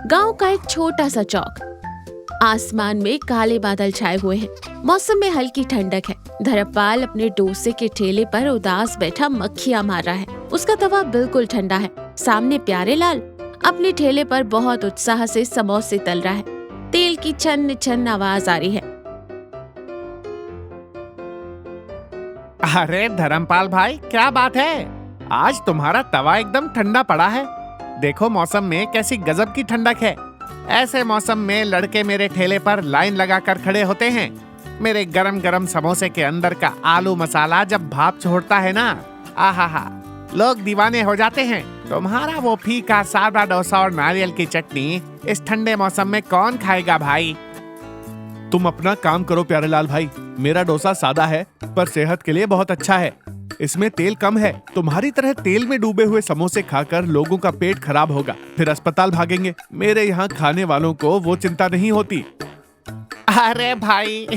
गांव का एक छोटा सा चौक। आसमान में काले बादल छाए हुए हैं। मौसम में हल्की ठंडक है। धर्मपाल अपने डोसे के ठेले पर उदास बैठा मक्खियां मार रहा है। उसका तवा बिल्कुल ठंडा है। सामने प्यारेलाल अपने ठेले पर बहुत उत्साह से समोसे तल रहा है। तेल की छन छन आवाज आ रही है। अरे धर्मपाल भाई, क्या बात है? आज तुम्हारा तवा एकदम ठंडा पड़ा है। देखो मौसम में कैसी गजब की ठंडक है। ऐसे मौसम में लड़के मेरे ठेले पर लाइन लगाकर खड़े होते हैं। मेरे गरम गरम समोसे के अंदर का आलू मसाला जब भाप छोड़ता है ना, आहा, लोग दीवाने हो जाते हैं। तुम्हारा वो फीका सादा डोसा और नारियल की चटनी इस ठंडे मौसम में कौन खाएगा भाई? तुम अपना काम करो प्यारेलाल भाई। मेरा डोसा सादा है पर सेहत के लिए बहुत अच्छा है। इसमें तेल कम है। तुम्हारी तरह तेल में डूबे हुए समोसे खाकर लोगों का पेट खराब होगा, फिर अस्पताल भागेंगे। मेरे यहाँ खाने वालों को वो चिंता नहीं होती। अरे भाई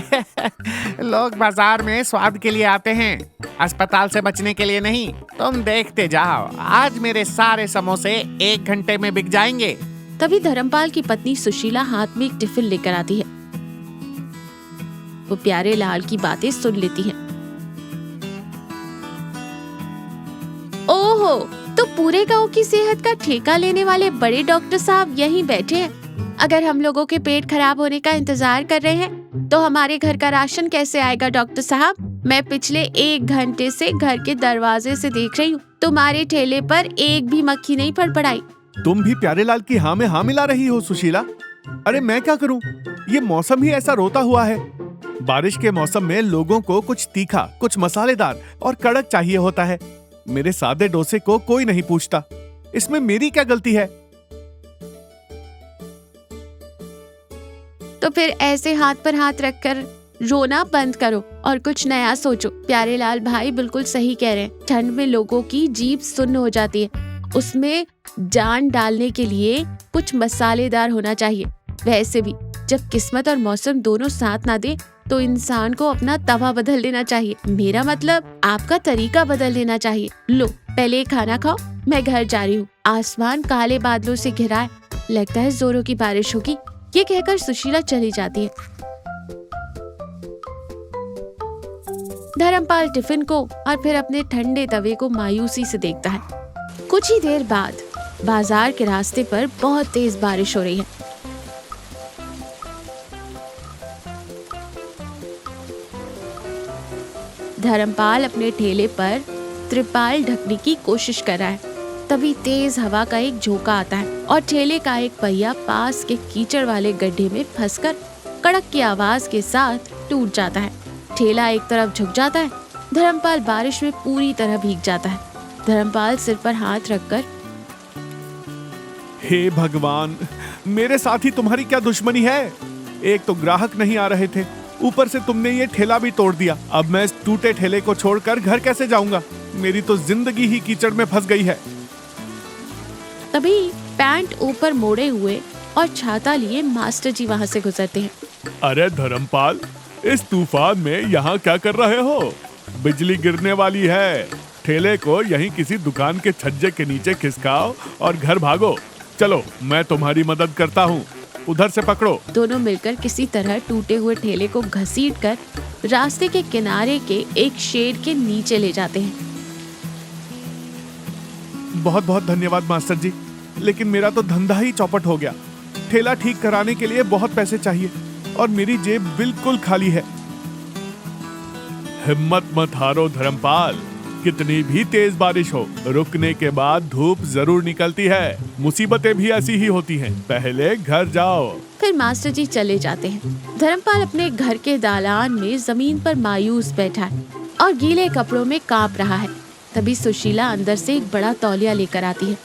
लोग बाजार में स्वाद के लिए आते हैं, अस्पताल से बचने के लिए नहीं। तुम देखते जाओ, आज मेरे सारे समोसे 1 घंटे में बिक जाएंगे। तभी धर्मपाल की पत्नी सुशीला हाथ में एक टिफिन लेकर आती है। वो प्यारेलाल की बातें सुन लेती है। ओहो, तो पूरे गांव की सेहत का ठेका लेने वाले बड़े डॉक्टर साहब यहीं बैठे हैं। अगर हम लोगों के पेट खराब होने का इंतजार कर रहे हैं तो हमारे घर का राशन कैसे आएगा डॉक्टर साहब? मैं पिछले 1 घंटे से घर के दरवाजे से देख रही हूँ, तुम्हारे ठेले पर एक भी मक्खी नहीं फड़फड़ाई। तुम भी प्यारेलाल की हाँ में हाँ मिला रही हो सुशीला। अरे मैं क्या करूँ, ये मौसम ही ऐसा रोता हुआ है। बारिश के मौसम में लोगों को कुछ तीखा, कुछ मसालेदार और कड़क चाहिए होता है। मेरे सादे डोसे को कोई नहीं पूछता। इसमें मेरी क्या गलती है? तो फिर ऐसे हाथ पर हाथ रखकर रोना बंद करो और कुछ नया सोचो। प्यारेलाल भाई बिल्कुल सही कह रहे हैं। ठंड में लोगों की जीभ सुन्न हो जाती है। उसमें जान डालने के लिए कुछ मसालेदार होना चाहिए। वैसे भी जब किस्मत और मौसम दोनों साथ ना दे तो इंसान को अपना तवा बदल लेना चाहिए। मेरा मतलब आपका तरीका बदल लेना चाहिए। लो पहले खाना खाओ, मैं घर जा रही हूँ। आसमान काले बादलों से घिरा है, लगता है जोरों की बारिश होगी। ये कहकर सुशीला चली जाती है। धर्मपाल टिफिन को और फिर अपने ठंडे तवे को मायूसी से देखता है। कुछ ही देर बाद बाजार के रास्ते पर बहुत तेज बारिश हो रही है। धर्मपाल अपने ठेले पर त्रिपाल ढकने की कोशिश कर रहा है। तभी तेज हवा का एक झोंका आता है और ठेले का एक पहिया पास के कीचड़ वाले गड्ढे में फंसकर कड़क की आवाज के साथ टूट जाता है। ठेला एक तरफ झुक जाता है। धर्मपाल बारिश में पूरी तरह भीग जाता है। धर्मपाल सिर पर हाथ रखकर, हे भगवान, मेरे साथ ही तुम्हारी क्या दुश्मनी है? एक तो ग्राहक नहीं आ रहे थे, ऊपर से तुमने ये ठेला भी तोड़ दिया। अब मैं इस टूटे ठेले को छोड़कर घर कैसे जाऊंगा? मेरी तो जिंदगी ही कीचड़ में फंस गई है। तभी पैंट ऊपर मोड़े हुए और छाता लिए मास्टर जी वहाँ से गुजरते हैं। अरे धर्मपाल, इस तूफान में यहाँ क्या कर रहे हो? बिजली गिरने वाली है। ठेले को यहीं किसी दुकान के छज्जे के नीचे खिसकाओ और घर भागो। चलो मैं तुम्हारी मदद करता हूँ, उधर से पकड़ो। दोनों मिलकर किसी तरह टूटे हुए ठेले को घसीटकर रास्ते के किनारे के एक शेड के नीचे ले जाते हैं। बहुत बहुत धन्यवाद मास्टर जी, लेकिन मेरा तो धंधा ही चौपट हो गया। ठेला ठीक कराने के लिए बहुत पैसे चाहिए और मेरी जेब बिल्कुल खाली है। हिम्मत मत हारो धर्मपाल, कितनी भी तेज बारिश हो, रुकने के बाद धूप जरूर निकलती है। मुसीबतें भी ऐसी ही होती हैं। पहले घर जाओ। फिर मास्टर जी चले जाते हैं। धर्मपाल अपने घर के दालान में जमीन पर मायूस बैठा है और गीले कपड़ों में कांप रहा है। तभी सुशीला अंदर से एक बड़ा तौलिया लेकर आती है।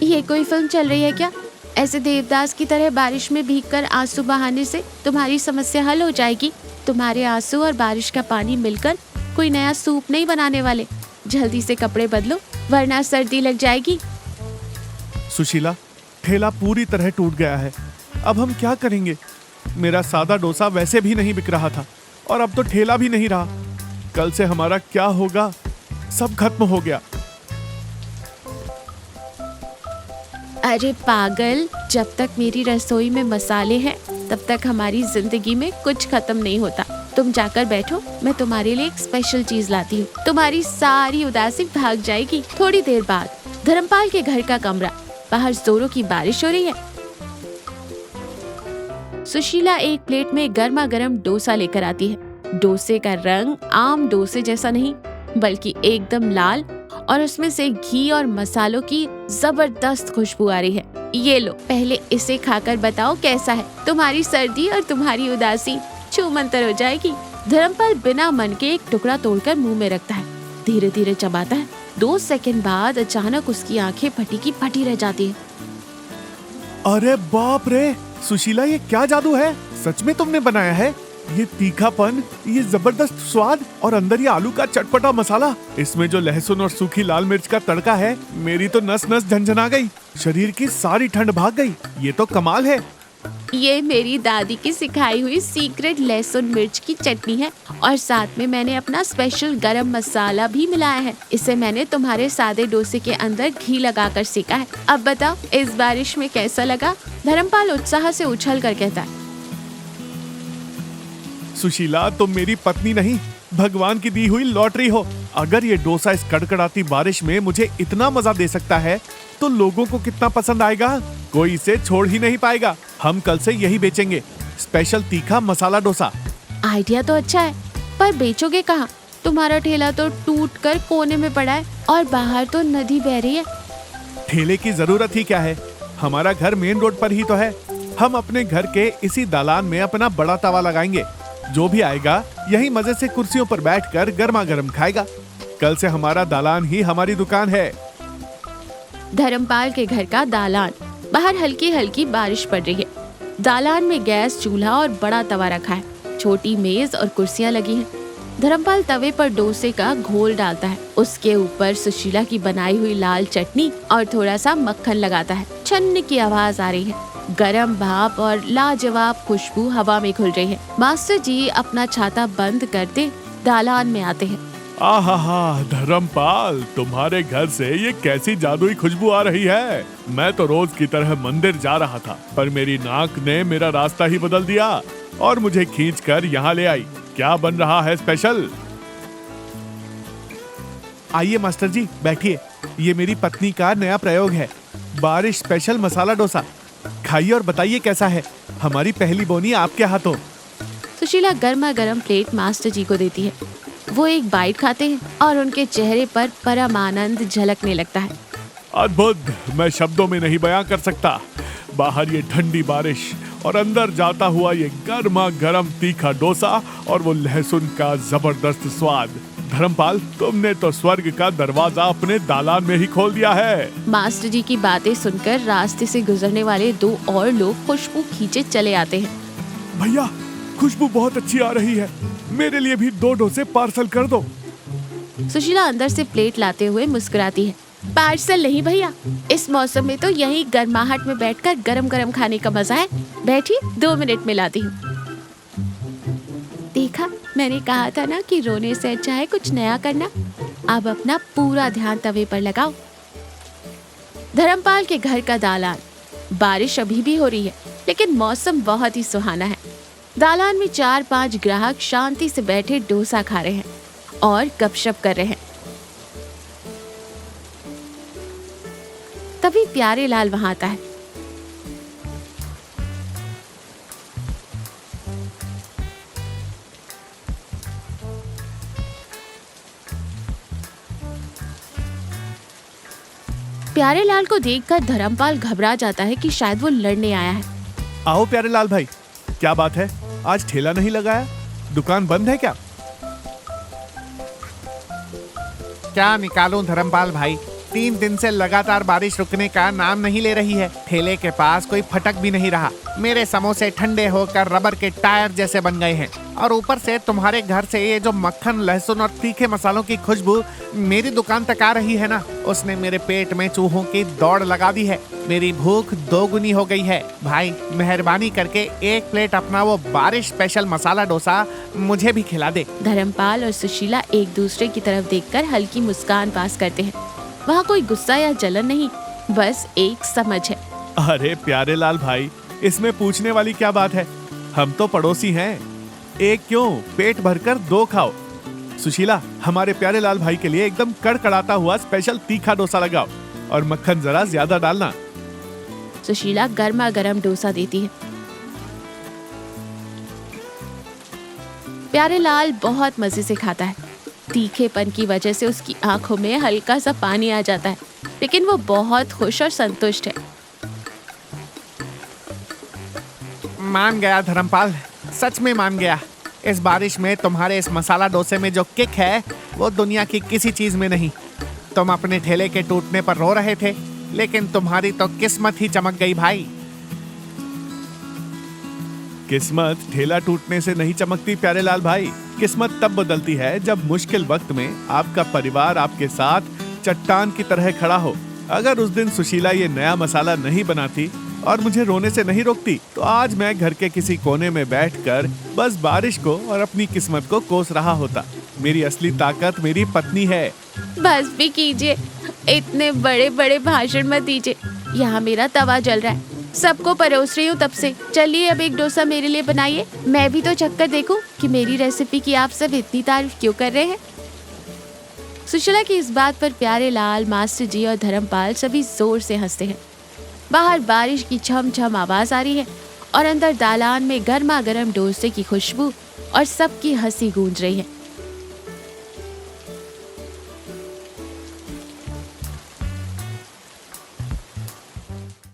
ये कोई फिल्म चल रही है क्या? ऐसे देवदास की तरह बारिश में भीगकर आंसू बहाने से तुम्हारी समस्या हल हो जाएगी। तुम्हारे आंसू और बारिश का पानी मिलकर कोई नया सूप नहीं बनाने वाले। जल्दी से कपड़े बदलो वरना सर्दी लग जाएगी। सुशीला, ठेला पूरी तरह टूट गया है। अब हम क्या करेंगे? मेरा सादा डोसा वैसे भी नहीं बिक रहा था और अब तो ठेला भी नहीं रहा। कल से हमारा क्या होगा? सब खत्म हो गया। अरे पागल, जब तक मेरी रसोई में मसाले हैं तब तक हमारी जिंदगी में कुछ खत्म नहीं होता। तुम जाकर बैठो, मैं तुम्हारे लिए एक स्पेशल चीज लाती हूँ। तुम्हारी सारी उदासी भाग जाएगी। थोड़ी देर बाद धर्मपाल के घर का कमरा, बाहर जोरों की बारिश हो रही है। सुशीला एक प्लेट में गर्मा गर्म डोसा लेकर आती है। डोसे का रंग आम डोसे जैसा नहीं बल्कि एकदम लाल और उसमें से घी और मसालों की जबरदस्त खुशबू आ रही है। ये लो, पहले इसे खाकर बताओ कैसा है। तुम्हारी सर्दी और तुम्हारी उदासी छूमंतर हो जाएगी। धर्मपाल बिना मन के एक टुकड़ा तोड़कर मुंह में रखता है, धीरे धीरे चबाता है। 2 सेकंड बाद अचानक उसकी आंखें फटी की फटी रह जाती है। अरे बाप रे सुशीला, ये क्या जादू है? सच में तुमने बनाया है? ये तीखापन, ये जबरदस्त स्वाद और अंदर ये आलू का चटपटा मसाला, इसमें जो लहसुन और सूखी लाल मिर्च का तड़का है, मेरी तो नस नस झंझना गई। शरीर की सारी ठंड भाग गई। ये तो कमाल है। ये मेरी दादी की सिखाई हुई सीक्रेट लहसुन मिर्च की चटनी है और साथ में मैंने अपना स्पेशल गरम मसाला भी मिलाया है। इसे मैंने तुम्हारे सादे डोसे के अंदर घी लगाकर सेका है। अब बताओ इस बारिश में कैसा लगा? धर्मपाल उत्साह से उछल कर कहता है। सुशीला, तुम मेरी पत्नी नहीं, भगवान की दी हुई लॉटरी हो। अगर ये डोसा इस कड़कड़ाती बारिश में मुझे इतना मजा दे सकता है तो लोगों को कितना पसंद आएगा। कोई इसे छोड़ ही नहीं पाएगा। हम कल से यही बेचेंगे, स्पेशल तीखा मसाला डोसा। आइडिया तो अच्छा है, पर बेचोगे कहाँ? तुम्हारा ठेला तो टूट कर कोने में पड़ा है और बाहर तो नदी बह रही है। ठेले की जरूरत ही क्या है? हमारा घर मेन रोड पर ही तो है। हम अपने घर के इसी दालान में अपना बड़ा तवा लगाएंगे। जो भी आएगा यही मजे से कुर्सियों पर बैठकर गर्मा गर्म खाएगा। कल से हमारा दालान ही हमारी दुकान है। धर्मपाल के घर का दालान। बाहर हल्की हल्की बारिश पड़ रही है। दालान में गैस चूल्हा और बड़ा तवा रखा है। छोटी मेज और कुर्सियां लगी हैं। धर्मपाल तवे पर डोसे का घोल डालता है। उसके ऊपर सुशीला की बनाई हुई लाल चटनी और थोड़ा सा मक्खन लगाता है। छन्न की आवाज आ रही है। गरम भाप और लाजवाब खुशबू हवा में घुल रही है। मास्टर जी अपना छाता बंद करते दालान में आते हैं। आहा, धर्मपाल, तुम्हारे घर से ये कैसी जादुई खुशबू आ रही है। मैं तो रोज की तरह मंदिर जा रहा था, पर मेरी नाक ने मेरा रास्ता ही बदल दिया और मुझे खींचकर यहाँ ले आई। क्या बन रहा है स्पेशल? आइए मास्टर जी, बैठिए। ये मेरी पत्नी का नया प्रयोग है, बारिश स्पेशल मसाला डोसा। खाइए और बताइए कैसा है। हमारी पहली बोनी आपके हाथों। सुशीला गर्मा गर्म प्लेट मास्टर जी को देती है। वो एक बाइट खाते हैं और उनके चेहरे पर परम आनंद झलकने लगता है। अद्भुत, मैं शब्दों में नहीं बयां कर सकता। बाहर ये ठंडी बारिश और अंदर जाता हुआ ये गर्मा गर्म तीखा डोसा और वो लहसुन का जबरदस्त स्वाद। धर्मपाल, तुमने तो स्वर्ग का दरवाजा अपने दालान में ही खोल दिया है। मास्टर जी की बातें सुनकर रास्ते से गुजरने वाले 2 और लोग खुशबू खींचे चले आते हैं। भैया, खुशबू बहुत अच्छी आ रही है। मेरे लिए भी 2 डोसे पार्सल कर दो। सुशीला अंदर से प्लेट लाते हुए मुस्कुराती है। पार्सल नहीं भैया, इस मौसम में तो यहीं गर्माहट में बैठकर गरम गरम खाने का मजा है। बैठिए, 2 मिनट में लाती हूँ। देखा, मैंने कहा था ना कि रोने से अच्छा है कुछ नया करना। अब अपना पूरा ध्यान तवे पर लगाओ। धर्मपाल के घर का दालान। बारिश अभी भी हो रही है, लेकिन मौसम बहुत ही सुहाना है। दालान में 4-5 ग्राहक शांति से बैठे डोसा खा रहे हैं और गपशप कर रहे हैं। तभी प्यारे लाल वहां आता है। प्यारे लाल को देखकर धर्मपाल घबरा जाता है कि शायद वो लड़ने आया है। आओ प्यारे लाल भाई, क्या बात है? आज ठेला नहीं लगाया? दुकान बंद है क्या? क्या निकालूं धर्मपाल भाई, 3 दिन से लगातार बारिश रुकने का नाम नहीं ले रही है। ठेले के पास कोई फटक भी नहीं रहा। मेरे समोसे ठंडे होकर रबर के टायर जैसे बन गए हैं और ऊपर से तुम्हारे घर से ये जो मक्खन, लहसुन और तीखे मसालों की खुशबू मेरी दुकान तक आ रही है ना, उसने मेरे पेट में चूहों की दौड़ लगा दी है। मेरी भूख 2 गुनी हो गई है। भाई, मेहरबानी करके 1 प्लेट अपना वो बारिश स्पेशल मसाला डोसा मुझे भी खिला दे। धर्मपाल और सुशीला एक दूसरे की तरफ देखकर हल्की मुस्कान पास करते हैं। वहाँ कोई गुस्सा या जलन नहीं, बस एक समझ है। अरे प्यारे लाल भाई, इसमें पूछने वाली क्या बात है? हम तो पड़ोसी हैं। एक क्यों, पेट भरकर 2 खाओ। सुशीला, हमारे प्यारे लाल भाई के लिए एकदम कड़कड़ाता हुआ स्पेशल तीखा डोसा लगाओ और मक्खन जरा ज्यादा डालना। सुशीला गर्मा गर्म डोसा देती है। प्यारे लाल बहुत मजे से खाता है। तीखेपन की वजह से उसकी आंखों में हल्का सा पानी आ जाता है, लेकिन वो बहुत खुश और संतुष्ट है। मान गया धर्मपाल, सच में मान गया। इस बारिश में तुम्हारे इस मसाला डोसे में जो किक है वो दुनिया की किसी चीज में नहीं। तुम अपने ठेले के टूटने पर रो रहे थे, लेकिन तुम्हारी तो किस्मत ही चमक गई भाई। किस्मत ठेला टूटने से नहीं चमकती प्यारे लाल भाई। किस्मत तब बदलती है जब मुश्किल वक्त में आपका परिवार आपके साथ चट्टान की तरह खड़ा हो। अगर उस दिन सुशीला ये नया मसाला नहीं बनाती और मुझे रोने से नहीं रोकती, तो आज मैं घर के किसी कोने में बैठकर बस बारिश को और अपनी किस्मत को कोस रहा होता। मेरी असली ताकत मेरी पत्नी है। बस भी कीजिए, इतने बड़े बड़े भाषण मत दीजिए। यहाँ मेरा तवा जल रहा है, सबको परोस रही हूँ तब से। चलिए अब एक डोसा मेरे लिए बनाइए, मैं भी तो चक्कर देखूं कि मेरी रेसिपी की आप सब इतनी तारीफ क्यों कर रहे हैं। सुशीला की इस बात पर प्यारे लाल, मास्टर जी और धर्मपाल सभी जोर से हंसते हैं। बाहर बारिश की छम छम आवाज आ रही है और अंदर दालान में गर्मा गर्म डोसे की खुशबू और सबकी हंसी गूंज रही है।